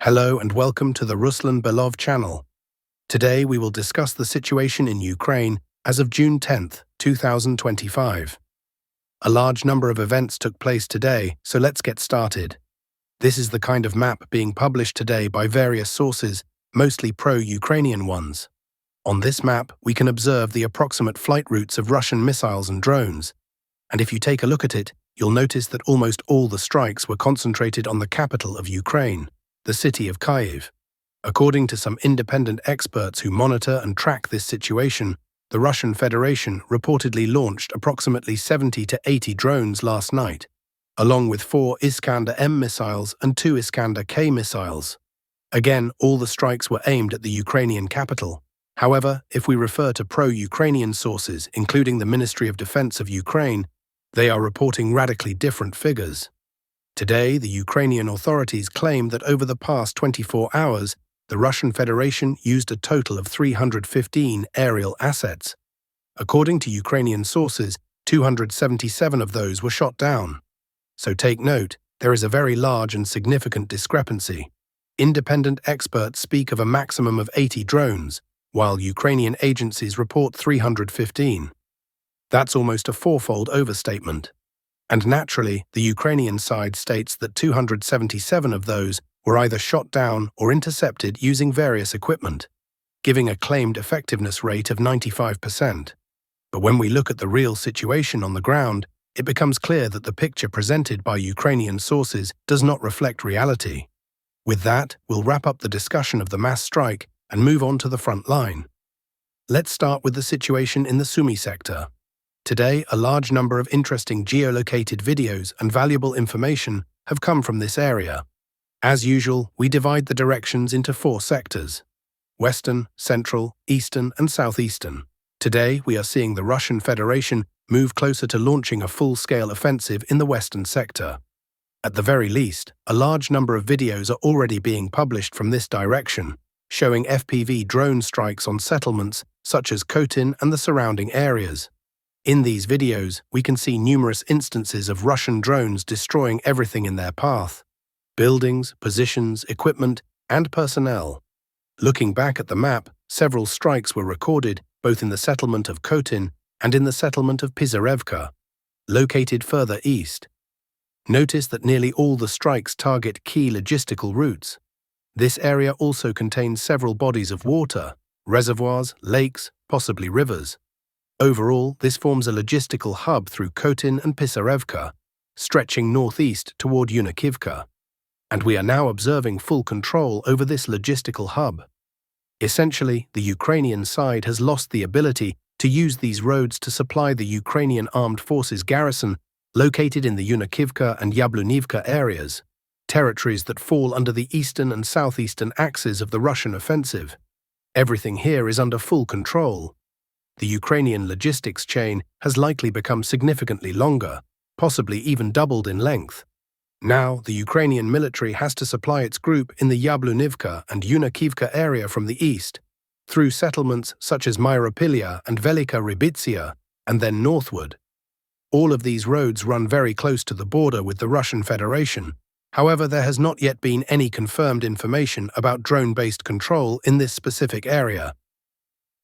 Hello and welcome to the Ruslan Belov channel. Today we will discuss the situation in Ukraine as of June 10, 2025. A large number of events took place today, so let's get started. This is the kind of map being published today by various sources, mostly pro-Ukrainian ones. On this map, we can observe the approximate flight routes of Russian missiles and drones. And if you take a look at it, you'll notice that almost all the strikes were concentrated on the capital of Ukraine, the city of Kyiv. According to some independent experts who monitor and track this situation, the Russian Federation reportedly launched approximately 70 to 80 drones last night, along with 4 Iskander-M missiles and 2 Iskander-K missiles. Again, all the strikes were aimed at the Ukrainian capital. However, if we refer to pro-Ukrainian sources, including the Ministry of Defense of Ukraine, they are reporting radically different figures. Today, the Ukrainian authorities claim that over the past 24 hours, the Russian Federation used a total of 315 aerial assets. According to Ukrainian sources, 277 of those were shot down. So take note, there is a very large and significant discrepancy. Independent experts speak of a maximum of 80 drones, while Ukrainian agencies report 315. That's almost a fourfold overstatement. And naturally, the Ukrainian side states that 277 of those were either shot down or intercepted using various equipment, giving a claimed effectiveness rate of 95%. But when we look at the real situation on the ground, it becomes clear that the picture presented by Ukrainian sources does not reflect reality. With that, we'll wrap up the discussion of the mass strike and move on to the front line. Let's start with the situation in the Sumy sector. Today, a large number of interesting geolocated videos and valuable information have come from this area. As usual, we divide the directions into 4 sectors: Western, Central, Eastern, and Southeastern. Today, we are seeing the Russian Federation move closer to launching a full-scale offensive in the Western sector. At the very least, a large number of videos are already being published from this direction, showing FPV drone strikes on settlements such as Kyiv and the surrounding areas. In these videos, we can see numerous instances of Russian drones destroying everything in their path: buildings, positions, equipment, and personnel. Looking back at the map, several strikes were recorded both in the settlement of Kyiv and in the settlement of Pizarevka, located further east. Notice that nearly all the strikes target key logistical routes. This area also contains several bodies of water, reservoirs, lakes, possibly rivers. Overall, this forms a logistical hub through Kyiv and Pizarevka, stretching northeast toward Unakivka. And we are now observing full control over this logistical hub. Essentially, the Ukrainian side has lost the ability to use these roads to supply the Ukrainian armed forces garrison located in the Unakivka and Yablunivka areas, territories that fall under the eastern and southeastern axes of the Russian offensive. Everything here is under full control. The Ukrainian logistics chain has likely become significantly longer, possibly even doubled in length. Now, the Ukrainian military has to supply its group in the Yablunivka and Unakivka area from the east, through settlements such as Myropilya and Velika Rybitsia, and then northward. All of these roads run very close to the border with the Russian Federation. However, there has not yet been any confirmed information about drone-based control in this specific area.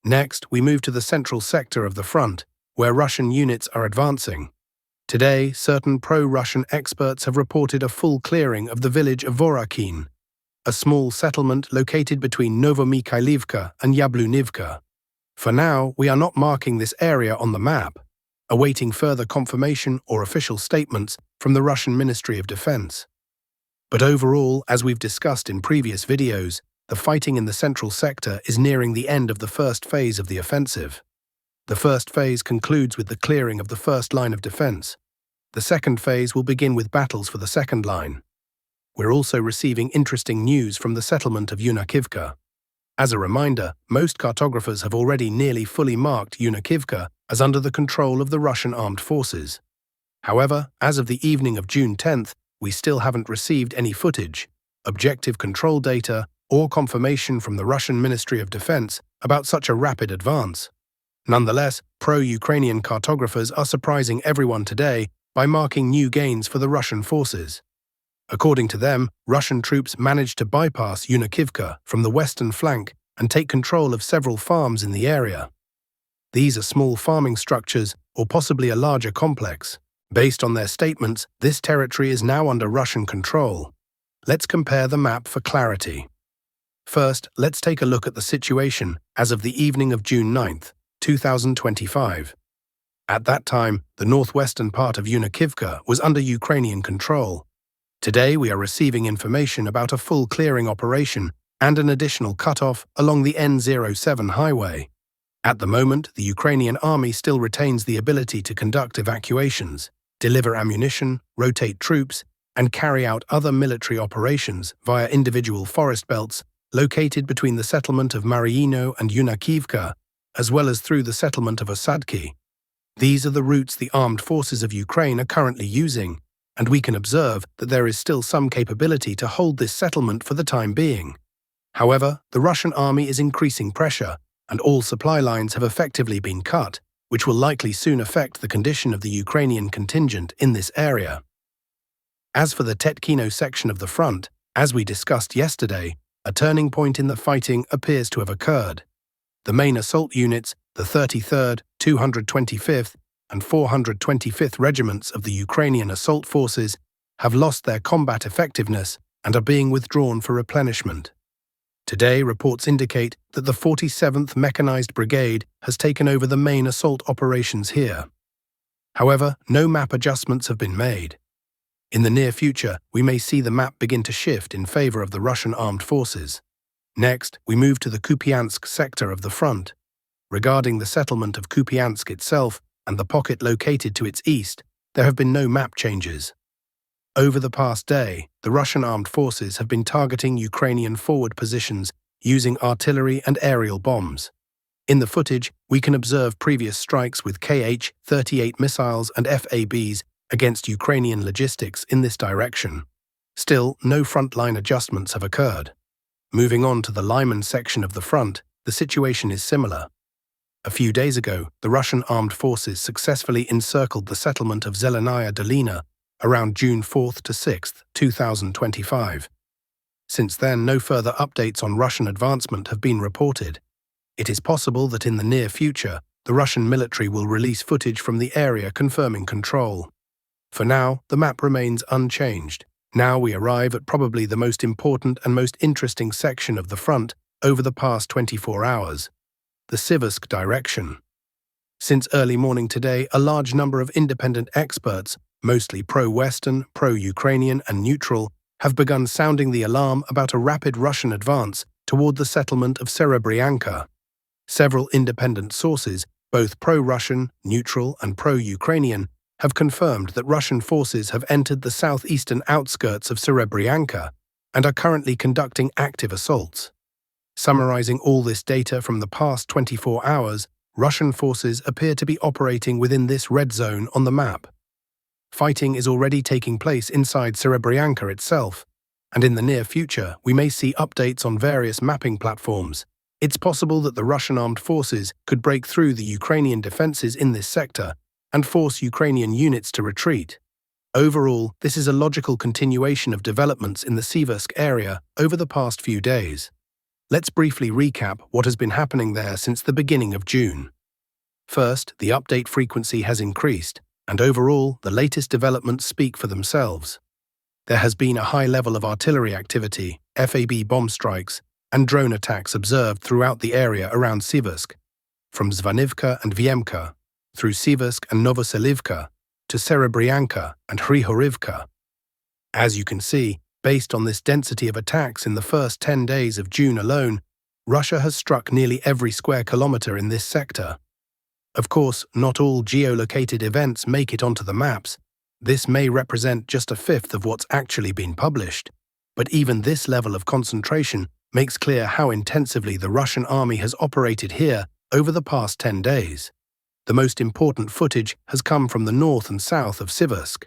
Next, we move to the central sector of the front, where Russian units are advancing. Today, certain pro-Russian experts have reported a full clearing of the village of Vorakhin, a small settlement located between Novomykhailivka and Yablunivka. For now, we are not marking this area on the map, awaiting further confirmation or official statements from the Russian Ministry of Defense. But overall, as we've discussed in previous videos, the fighting in the central sector is nearing the end of the first phase of the offensive. The first phase concludes with the clearing of the first line of defense. The second phase will begin with battles for the second line. We're also receiving interesting news from the settlement of Unakivka. As a reminder, most cartographers have already nearly fully marked Unakivka as under the control of the Russian armed forces. However, as of the evening of June 10th, we still haven't received any footage, objective control data, or confirmation from the Russian Ministry of Defense about such a rapid advance. Nonetheless, pro-Ukrainian cartographers are surprising everyone today by marking new gains for the Russian forces. According to them, Russian troops managed to bypass Yunakivka from the western flank and take control of several farms in the area. These are small farming structures or possibly a larger complex. Based on their statements, this territory is now under Russian control. Let's compare the map for clarity. First, let's take a look at the situation as of the evening of June 9, 2025. At that time, the northwestern part of Yunakivka was under Ukrainian control. Today, we are receiving information about a full clearing operation and an additional cutoff along the N07 highway. At the moment, the Ukrainian army still retains the ability to conduct evacuations, deliver ammunition, rotate troops, and carry out other military operations via individual forest belts located between the settlement of Mariino and Yunakivka, as well as through the settlement of Osadki. These are the routes the armed forces of Ukraine are currently using, and we can observe that there is still some capability to hold this settlement for the time being. However, the Russian army is increasing pressure, and all supply lines have effectively been cut, which will likely soon affect the condition of the Ukrainian contingent in this area. As for the Tetkino section of the front, as we discussed yesterday, a turning point in the fighting appears to have occurred. The main assault units, the 33rd, 225th, and 425th Regiments of the Ukrainian assault forces, have lost their combat effectiveness and are being withdrawn for replenishment. Today, reports indicate that the 47th Mechanized Brigade has taken over the main assault operations here. However, no map adjustments have been made. In the near future, we may see the map begin to shift in favor of the Russian armed forces. Next, we move to the Kupiansk sector of the front. Regarding the settlement of Kupiansk itself and the pocket located to its east, there have been no map changes. Over the past day, the Russian armed forces have been targeting Ukrainian forward positions using artillery and aerial bombs. In the footage, we can observe previous strikes with Kh-38 missiles and FABs against Ukrainian logistics in this direction. Still, no frontline adjustments have occurred. Moving on to the Lyman section of the front, the situation is similar. A few days ago, the Russian armed forces successfully encircled the settlement of Zelenaya Dolina around June 4th to 6th, 2025. Since then, no further updates on Russian advancement have been reported. It is possible that in the near future, the Russian military will release footage from the area confirming control. For now, the map remains unchanged. Now we arrive at probably the most important and most interesting section of the front over the past 24 hours, the Siversk direction. Since early morning today, a large number of independent experts, mostly pro-Western, pro-Ukrainian and neutral, have begun sounding the alarm about a rapid Russian advance toward the settlement of Serebryanka. Several independent sources, both pro-Russian, neutral and pro-Ukrainian, have confirmed that Russian forces have entered the southeastern outskirts of Serebryanka and are currently conducting active assaults. Summarizing all this data from the past 24 hours, Russian forces appear to be operating within this red zone on the map. Fighting is already taking place inside Serebryanka itself, and in the near future we may see updates on various mapping platforms. It's possible that the Russian armed forces could break through the Ukrainian defenses in this sector and force Ukrainian units to retreat. Overall, this is a logical continuation of developments in the Siversk area over the past few days. Let's briefly recap what has been happening there since the beginning of June. First, the update frequency has increased, and overall, the latest developments speak for themselves. There has been a high level of artillery activity, FAB bomb strikes, and drone attacks observed throughout the area around Siversk, from Zvanivka and Vyemka, through Siversk and Novoselivka, to Serebryanka and Hrihorivka. As you can see, based on this density of attacks in the first 10 days of June alone, Russia has struck nearly every square kilometer in this sector. Of course, not all geolocated events make it onto the maps. This may represent just a fifth of what's actually been published, but even this level of concentration makes clear how intensively the Russian army has operated here over the past 10 days. The most important footage has come from the north and south of Siversk.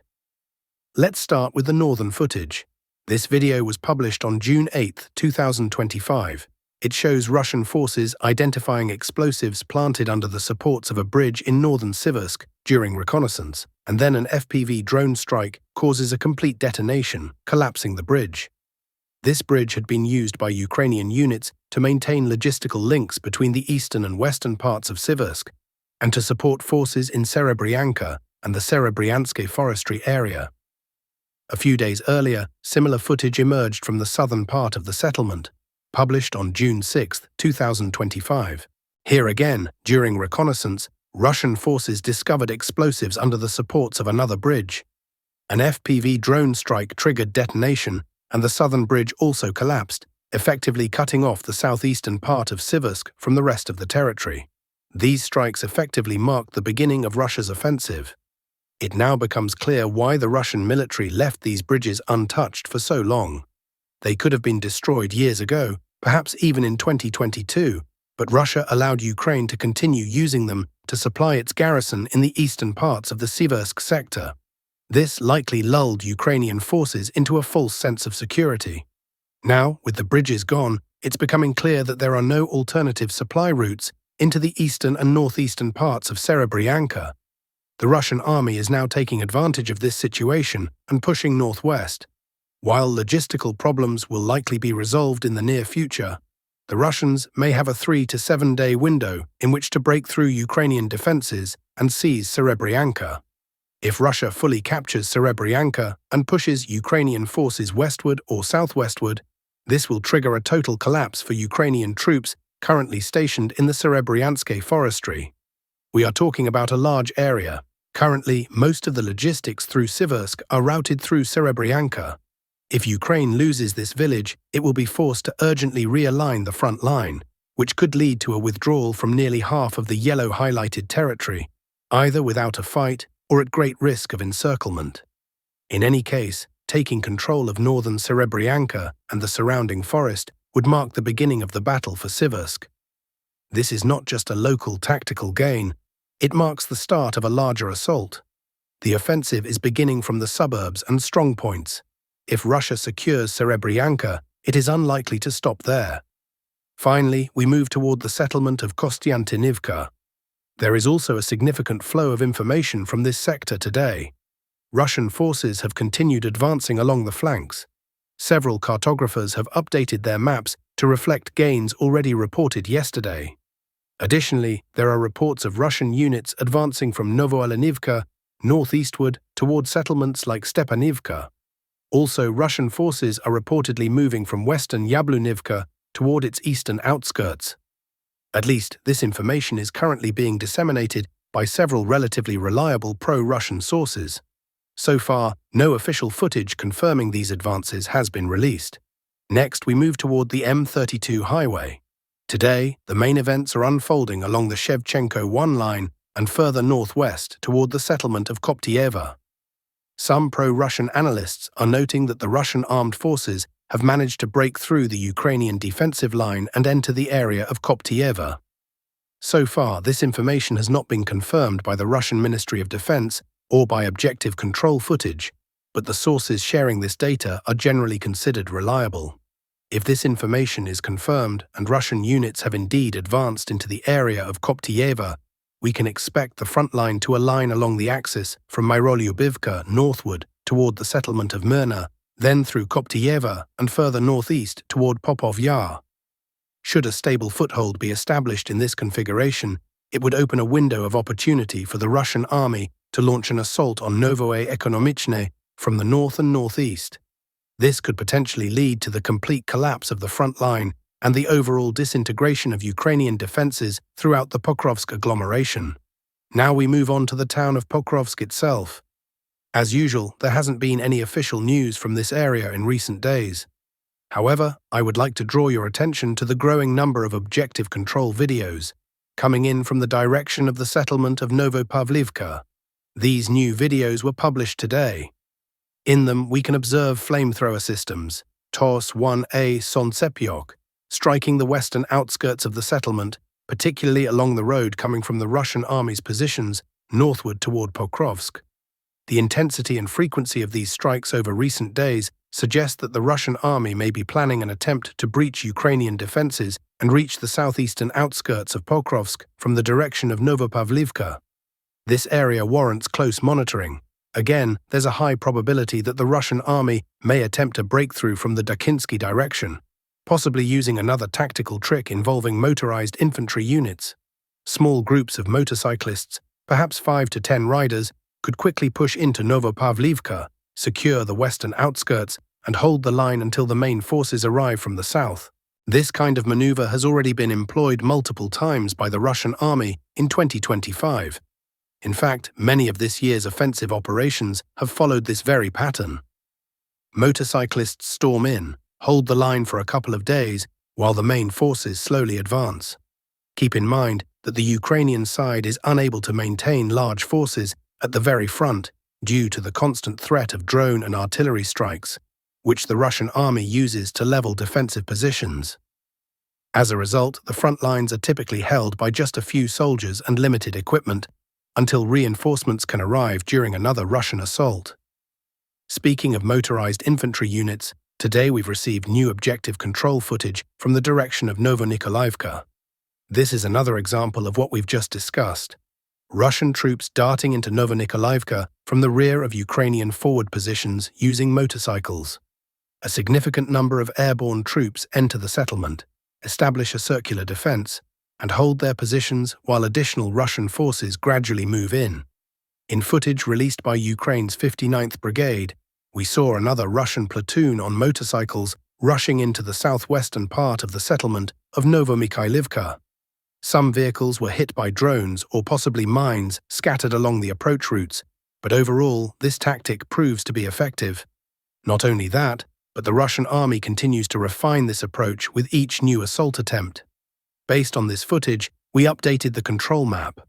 Let's start with the northern footage. This video was published on June 8, 2025. It shows Russian forces identifying explosives planted under the supports of a bridge in northern Siversk during reconnaissance. and then an FPV drone strike causes a complete detonation, collapsing the bridge. This bridge had been used by Ukrainian units to maintain logistical links between the eastern and western parts of Siversk and to support forces in Serebryanka and the Serebryanske forestry area. A few days earlier, similar footage emerged from the southern part of the settlement, published on June 6, 2025. Here again, during reconnaissance, Russian forces discovered explosives under the supports of another bridge. An FPV drone strike triggered detonation, and the southern bridge also collapsed, effectively cutting off the southeastern part of Siversk from the rest of the territory. These strikes effectively marked the beginning of Russia's offensive. It now becomes clear why the Russian military left these bridges untouched for so long. They could have been destroyed years ago, perhaps even in 2022, but Russia allowed Ukraine to continue using them to supply its garrison in the eastern parts of the Siversk sector. This likely lulled Ukrainian forces into a false sense of security. Now, with the bridges gone, it's becoming clear that there are no alternative supply routes into the eastern and northeastern parts of Serebryanka. The Russian army is now taking advantage of this situation and pushing northwest. While logistical problems will likely be resolved in the near future, the Russians may have a 3 to 7 day window in which to break through Ukrainian defenses and seize Serebryanka. If Russia fully captures Serebryanka and pushes Ukrainian forces westward or southwestward, this will trigger a total collapse for Ukrainian troops currently stationed in the Serebryanske forestry. We are talking about a large area. Currently, most of the logistics through Siversk are routed through Serebryanka. If Ukraine loses this village, it will be forced to urgently realign the front line, which could lead to a withdrawal from nearly half of the yellow highlighted territory, either without a fight or at great risk of encirclement. In any case, taking control of northern Serebryanka and the surrounding forest would mark the beginning of the battle for Siversk. This is not just a local tactical gain, it marks the start of a larger assault. The offensive is beginning from the suburbs and strongpoints. If Russia secures Serebryanka, it is unlikely to stop there. Finally, we move toward the settlement of Kostiantynivka. There is also a significant flow of information from this sector today. Russian forces have continued advancing along the flanks. Several cartographers have updated their maps to reflect gains already reported yesterday. Additionally, there are reports of Russian units advancing from Novoalenivka northeastward toward settlements like Stepanivka. Also, Russian forces are reportedly moving from western Yablunivka toward its eastern outskirts. At least, this information is currently being disseminated by several relatively reliable pro-Russian sources. So far, no official footage confirming these advances has been released. Next, we move toward the M32 highway. Today, the main events are unfolding along the Shevchenko 1 line and further northwest toward the settlement of Koptyeva. Some pro-Russian analysts are noting that the Russian armed forces have managed to break through the Ukrainian defensive line and enter the area of Koptyeva. So far, this information has not been confirmed by the Russian Ministry of Defense or by objective control footage, but the sources sharing this data are generally considered reliable. If this information is confirmed and Russian units have indeed advanced into the area of Koptyeva, we can expect the front line to align along the axis from Myrolyubivka northward toward the settlement of Myrna, then through Koptyeva and further northeast toward Popov Yar. Should a stable foothold be established in this configuration, it would open a window of opportunity for the Russian army to launch an assault on Novoe Ekonomichne from the north and northeast. This could potentially lead to the complete collapse of the front line and the overall disintegration of Ukrainian defenses throughout the Pokrovsk agglomeration. Now we move on to the town of Pokrovsk itself. As usual, there hasn't been any official news from this area in recent days. However, I would like to draw your attention to the growing number of objective control videos coming in from the direction of the settlement of Novopavlivka. These new videos were published today. In them, we can observe flamethrower systems, TOS-1A Sonsepyok, striking the western outskirts of the settlement, particularly along the road coming from the Russian army's positions northward toward Pokrovsk. The intensity and frequency of these strikes over recent days suggest that the Russian army may be planning an attempt to breach Ukrainian defenses and reach the southeastern outskirts of Pokrovsk from the direction of Novopavlivka. This area warrants close monitoring. Again, there's a high probability that the Russian army may attempt a breakthrough from the Dakinsky direction, possibly using another tactical trick involving motorized infantry units. Small groups of motorcyclists, perhaps 5 to 10 riders, could quickly push into Novopavlivka, secure the western outskirts, and hold the line until the main forces arrive from the south. This kind of maneuver has already been employed multiple times by the Russian army in 2025. In fact, many of this year's offensive operations have followed this very pattern. Motorcyclists storm in, hold the line for a couple of days, while the main forces slowly advance. Keep in mind that the Ukrainian side is unable to maintain large forces at the very front due to the constant threat of drone and artillery strikes, which the Russian army uses to level defensive positions. As a result, the front lines are typically held by just a few soldiers and limited equipment, until reinforcements can arrive during another Russian assault. Speaking of motorized infantry units, today we've received new objective control footage from the direction of Novomykolivka. This is another example of what we've just discussed. Russian troops darting into Novomykolivka from the rear of Ukrainian forward positions using motorcycles. A significant number of airborne troops enter the settlement, establish a circular defense, and hold their positions while additional Russian forces gradually move in. In footage released by Ukraine's 59th Brigade, we saw another Russian platoon on motorcycles rushing into the southwestern part of the settlement of Novomykolivka. Some vehicles were hit by drones or possibly mines scattered along the approach routes, but overall, this tactic proves to be effective. Not only that, but the Russian army continues to refine this approach with each new assault attempt. Based on this footage, we updated the control map.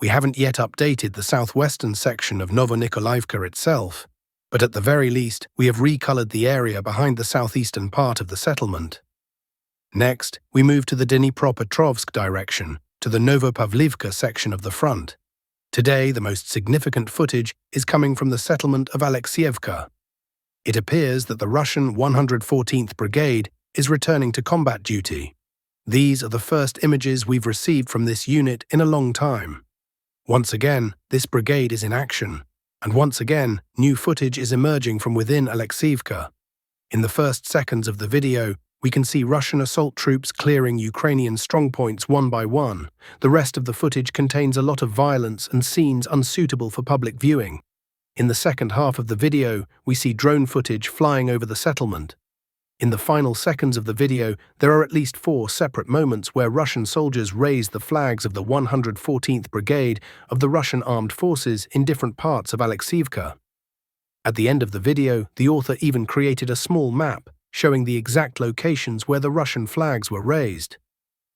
We haven't yet updated the southwestern section of Novomykolivka itself, but at the very least, we have recolored the area behind the southeastern part of the settlement. Next, we move to the Dnipropetrovsk direction, to the Novopavlivka section of the front. Today, the most significant footage is coming from the settlement of Alexievka. It appears that the Russian 114th Brigade is returning to combat duty. These are the first images we've received from this unit in a long time. Once again, this brigade is in action, and once again, new footage is emerging from within Alexievka. In the first seconds of the video, we can see Russian assault troops clearing Ukrainian strongpoints one by one. The rest of the footage contains a lot of violence and scenes unsuitable for public viewing. In the second half of the video, we see drone footage flying over the settlement. In the final seconds of the video, there are at least 4 separate moments where Russian soldiers raise the flags of the 114th Brigade of the Russian armed forces in different parts of Alexievka. At the end of the video, the author even created a small map showing the exact locations where the Russian flags were raised.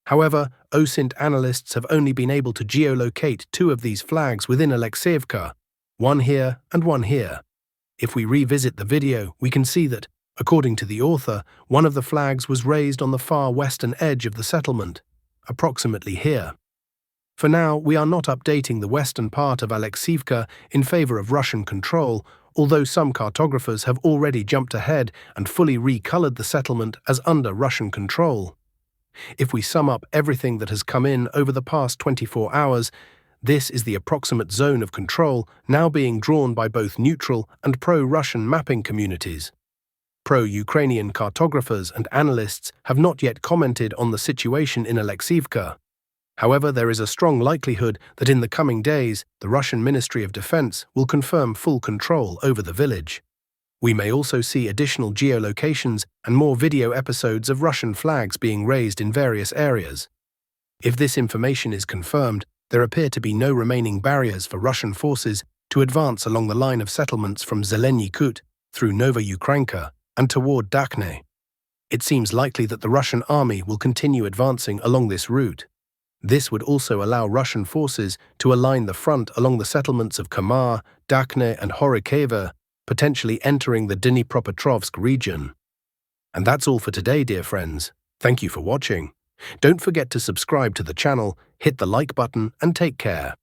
However, OSINT analysts have only been able to geolocate 2 of these flags within Alexievka, one here and one here. If we revisit the video, we can see that, according to the author, one of the flags was raised on the far western edge of the settlement, approximately here. For now, we are not updating the western part of Alexievka in favor of Russian control, although some cartographers have already jumped ahead and fully recolored the settlement as under Russian control. If we sum up everything that has come in over the past 24 hours, this is the approximate zone of control now being drawn by both neutral and pro-Russian mapping communities. Pro-Ukrainian cartographers and analysts have not yet commented on the situation in Alexievka. However, there is a strong likelihood that in the coming days, the Russian Ministry of Defense will confirm full control over the village. We may also see additional geolocations and more video episodes of Russian flags being raised in various areas. If this information is confirmed, there appear to be no remaining barriers for Russian forces to advance along the line of settlements from Zeleny Kut through Novoukrainka and toward Dakhne. It seems likely that the Russian army will continue advancing along this route. This would also allow Russian forces to align the front along the settlements of Kamar, Dakhne, and Horykeva, potentially entering the Dnipropetrovsk region. And that's all for today, dear friends. Thank you for watching. Don't forget to subscribe to the channel, hit the like button, and take care.